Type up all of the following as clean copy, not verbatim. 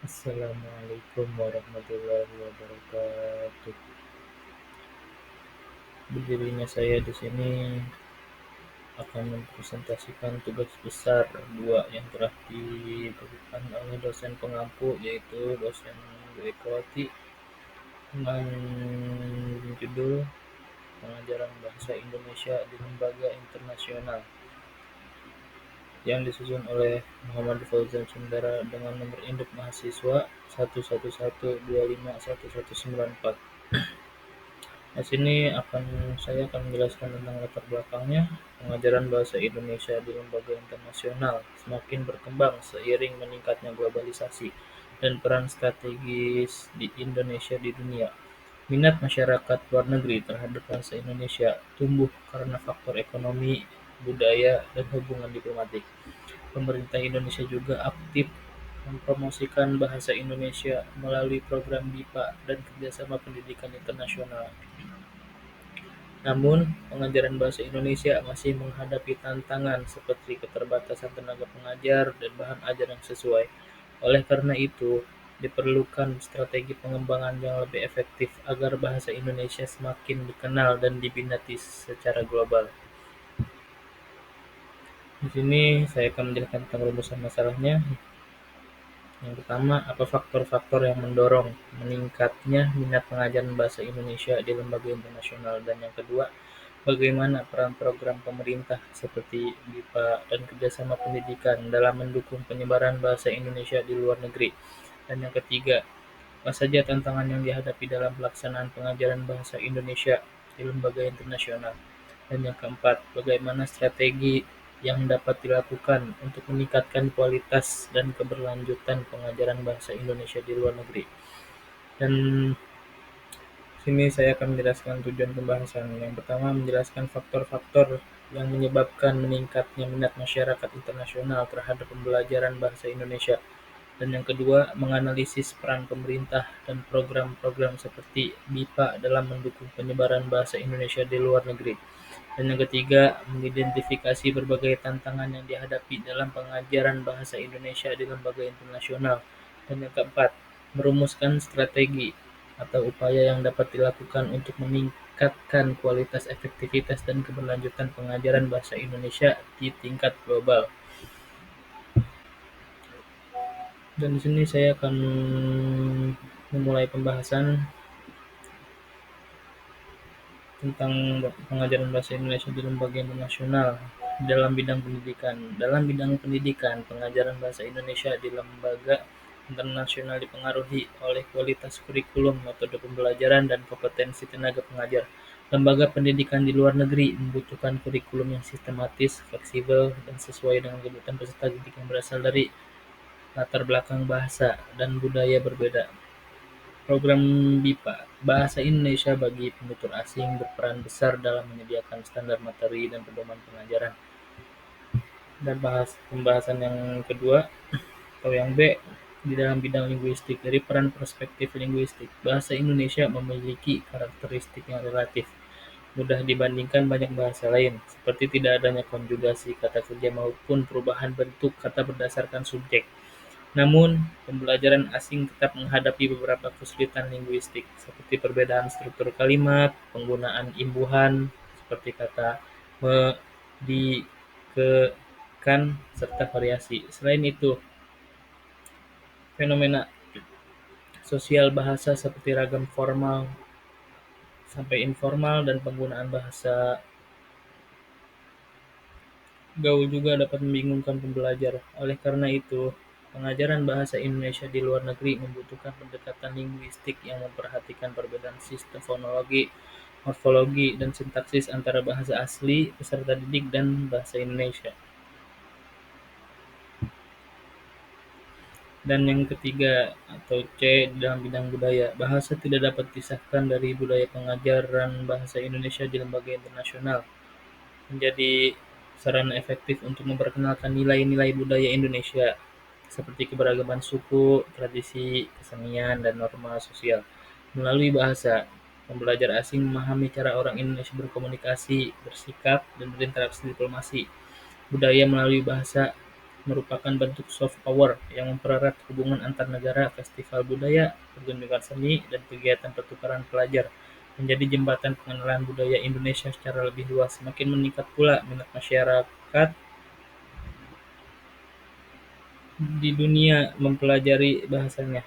Assalamualaikum warahmatullahi wabarakatuh. Berdirinya saya di sini akan mempresentasikan tugas besar dua yang telah diberikan oleh dosen pengampu, yaitu dosen Dwikawati, dengan judul Pengajaran Bahasa Indonesia di Lembaga Internasional, yang disusun oleh Muhammad Fauzan Sundara dengan nomor induk mahasiswa 11112511194. Di sini saya akan menjelaskan tentang latar belakangnya. Pengajaran bahasa Indonesia di lembaga internasional semakin berkembang seiring meningkatnya globalisasi dan peran strategis di Indonesia di dunia. Minat masyarakat luar negeri terhadap bahasa Indonesia tumbuh karena faktor ekonomi, budaya, dan hubungan diplomatik. Pemerintah Indonesia juga aktif mempromosikan bahasa Indonesia melalui program BIPA dan kerjasama pendidikan internasional. Namun, pengajaran bahasa Indonesia masih menghadapi tantangan seperti keterbatasan tenaga pengajar dan bahan ajar yang sesuai. Oleh karena itu, diperlukan strategi pengembangan yang lebih efektif agar bahasa Indonesia semakin dikenal dan diminati secara global. Di sini saya akan menjelaskan tentang rumusan masalahnya. Yang pertama, apa faktor-faktor yang mendorong meningkatnya minat pengajaran bahasa Indonesia di lembaga internasional? Dan yang kedua, bagaimana peran program pemerintah seperti BIPA dan kerjasama pendidikan dalam mendukung penyebaran bahasa Indonesia di luar negeri? Dan yang ketiga, apa saja tantangan yang dihadapi dalam pelaksanaan pengajaran bahasa Indonesia di lembaga internasional? Dan yang keempat, bagaimana strategi yang dapat dilakukan untuk meningkatkan kualitas dan keberlanjutan pengajaran bahasa Indonesia di luar negeri? Dan sini saya akan menjelaskan tujuan pembahasan. Yang pertama, menjelaskan faktor-faktor yang menyebabkan meningkatnya minat masyarakat internasional terhadap pembelajaran bahasa Indonesia. Dan yang kedua, menganalisis peran pemerintah dan program-program seperti BIPA dalam mendukung penyebaran bahasa Indonesia di luar negeri. Dan yang ketiga, mengidentifikasi berbagai tantangan yang dihadapi dalam pengajaran bahasa Indonesia di lembaga internasional. Dan yang keempat, merumuskan strategi atau upaya yang dapat dilakukan untuk meningkatkan kualitas, efektivitas, dan keberlanjutan pengajaran bahasa Indonesia di tingkat global. Dan di sini saya akan memulai pembahasan tentang pengajaran bahasa Indonesia di lembaga internasional dalam bidang pendidikan. Dalam bidang pendidikan, pengajaran bahasa Indonesia di lembaga internasional dipengaruhi oleh kualitas kurikulum, metode pembelajaran, dan kompetensi tenaga pengajar. Lembaga pendidikan di luar negeri membutuhkan kurikulum yang sistematis, fleksibel, dan sesuai dengan kebutuhan peserta didik yang berasal dari latar belakang bahasa dan budaya berbeda. Program BIPA, Bahasa Indonesia bagi Penutur Asing, berperan besar dalam menyediakan standar materi dan pedoman pengajaran. Dan pembahasan yang kedua atau yang B, di dalam bidang linguistik. Dari peran perspektif linguistik, bahasa Indonesia memiliki karakteristik yang relatif mudah dibandingkan banyak bahasa lain, seperti tidak adanya konjugasi kata kerja maupun perubahan bentuk kata berdasarkan subjek. Namun, pembelajaran asing tetap menghadapi beberapa kesulitan linguistik, seperti perbedaan struktur kalimat, penggunaan imbuhan seperti kata me, di, ke, kan, serta variasi. Selain itu, fenomena sosial bahasa seperti ragam formal sampai informal dan penggunaan bahasa gaul juga dapat membingungkan pembelajar. Oleh karena itu, pengajaran bahasa Indonesia di luar negeri membutuhkan pendekatan linguistik yang memperhatikan perbedaan sistem fonologi, morfologi, dan sintaksis antara bahasa asli, peserta didik, dan bahasa Indonesia. Dan yang ketiga atau C, dalam bidang budaya, bahasa tidak dapat dipisahkan dari budaya. Pengajaran bahasa Indonesia di lembaga internasional menjadi sarana efektif untuk memperkenalkan nilai-nilai budaya Indonesia seperti keberagaman suku, tradisi, kesenian, dan norma sosial. Melalui bahasa, pembelajar asing memahami cara orang Indonesia berkomunikasi, bersikap, dan berinteraksi diplomasi. Budaya melalui bahasa merupakan bentuk soft power yang mempererat hubungan antar negara. Festival budaya, pertunjukan seni, dan kegiatan pertukaran pelajar menjadi jembatan pengenalan budaya Indonesia secara lebih luas. Semakin meningkat pula minat masyarakat di dunia mempelajari bahasanya.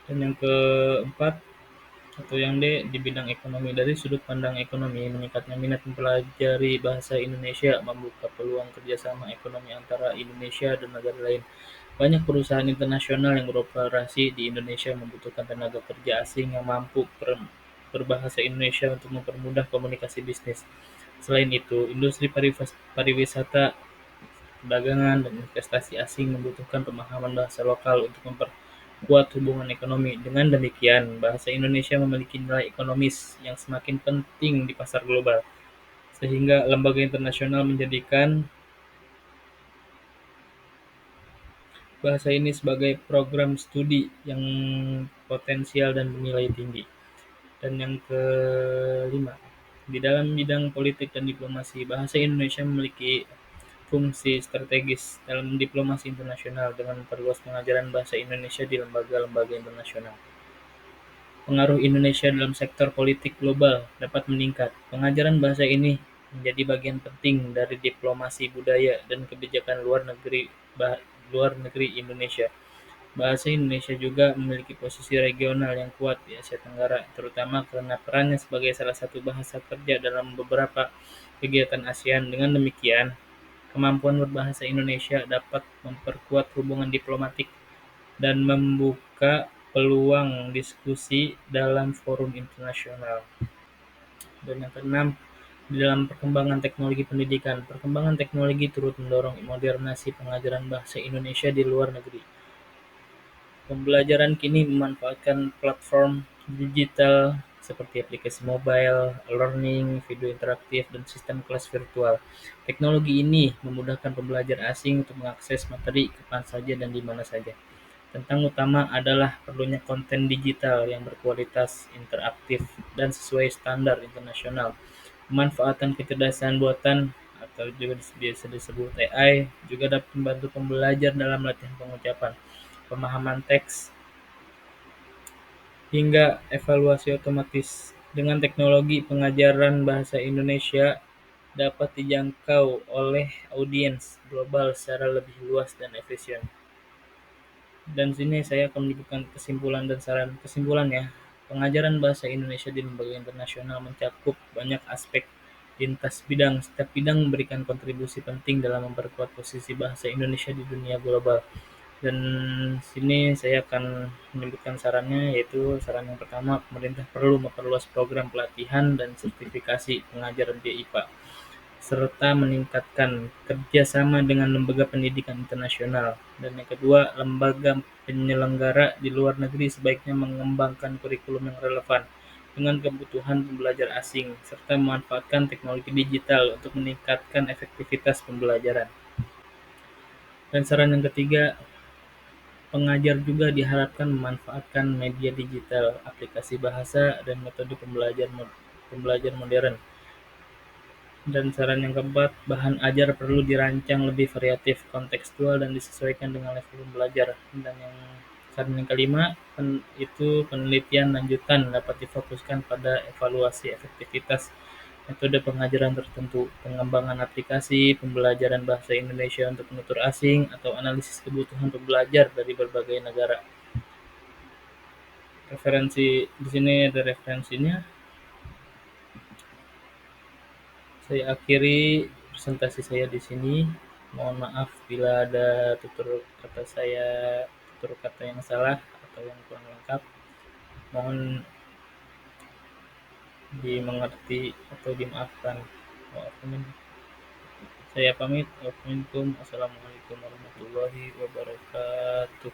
Dan yang keempat atau yang D, di bidang ekonomi. Dari sudut pandang ekonomi, meningkatnya minat mempelajari bahasa Indonesia membuka peluang kerjasama ekonomi antara Indonesia dan negara lain. Banyak perusahaan internasional yang beroperasi di Indonesia membutuhkan tenaga kerja asing yang mampu berbahasa Indonesia untuk mempermudah komunikasi bisnis. Selain itu, industri pariwisata, perdagangan, dan investasi asing membutuhkan pemahaman bahasa lokal untuk memperkuat hubungan ekonomi. Dengan demikian, bahasa Indonesia memiliki nilai ekonomis yang semakin penting di pasar global, sehingga lembaga internasional menjadikan bahasa ini sebagai program studi yang potensial dan bernilai tinggi. Dan yang kelima, di dalam bidang politik dan diplomasi, bahasa Indonesia memiliki fungsi strategis dalam diplomasi internasional dengan memperluas pengajaran bahasa Indonesia di lembaga-lembaga internasional. Pengaruh Indonesia dalam sektor politik global dapat meningkat. Pengajaran bahasa ini menjadi bagian penting dari diplomasi budaya dan kebijakan luar negeri Indonesia. Bahasa Indonesia juga memiliki posisi regional yang kuat di Asia Tenggara, terutama karena perannya sebagai salah satu bahasa kerja dalam beberapa kegiatan ASEAN. Dengan demikian, kemampuan berbahasa Indonesia dapat memperkuat hubungan diplomatik dan membuka peluang diskusi dalam forum internasional. Dan yang keenam, di dalam perkembangan teknologi pendidikan, perkembangan teknologi turut mendorong modernisasi pengajaran bahasa Indonesia di luar negeri. Pembelajaran kini memanfaatkan platform digital seperti aplikasi mobile, learning, video interaktif, dan sistem kelas virtual. Teknologi ini memudahkan pembelajar asing untuk mengakses materi kapan saja dan di mana saja. Tentang utama adalah perlunya konten digital yang berkualitas, interaktif, dan sesuai standar internasional. Pemanfaatan kecerdasan buatan atau juga biasa disebut AI juga dapat membantu pembelajar dalam latihan pengucapan, pemahaman teks, hingga evaluasi otomatis. Dengan teknologi, pengajaran bahasa Indonesia dapat dijangkau oleh audiens global secara lebih luas dan efisien. Dan sini saya akan menyebutkan kesimpulan dan saran. Kesimpulannya, pengajaran bahasa Indonesia di lembaga internasional mencakup banyak aspek lintas bidang. Setiap bidang memberikan kontribusi penting dalam memperkuat posisi bahasa Indonesia di dunia global. Dan sini saya akan menyebutkan sarannya, yaitu saran yang pertama, pemerintah perlu memperluas program pelatihan dan sertifikasi pengajaran BIPA, serta meningkatkan kerjasama dengan lembaga pendidikan internasional. Dan yang kedua, lembaga penyelenggara di luar negeri sebaiknya mengembangkan kurikulum yang relevan dengan kebutuhan pembelajar asing, serta memanfaatkan teknologi digital untuk meningkatkan efektivitas pembelajaran. Dan saran yang ketiga, pengajar juga diharapkan memanfaatkan media digital, aplikasi bahasa, dan metode pembelajar modern. Dan saran yang keempat, bahan ajar perlu dirancang lebih variatif, kontekstual, dan disesuaikan dengan level pembelajar. Dan saran yang kelima, itu penelitian lanjutan dapat difokuskan pada evaluasi efektivitas metode pengajaran tertentu, pengembangan aplikasi pembelajaran bahasa Indonesia untuk penutur asing, atau analisis kebutuhan pembelajar dari berbagai negara. Referensi di sini ada referensinya. Saya akhiri presentasi saya di sini. Mohon maaf bila ada tutur kata yang salah atau yang kurang lengkap. Mohon dimengerti atau dimaafkan. Saya pamit. Assalamualaikum warahmatullahi wabarakatuh.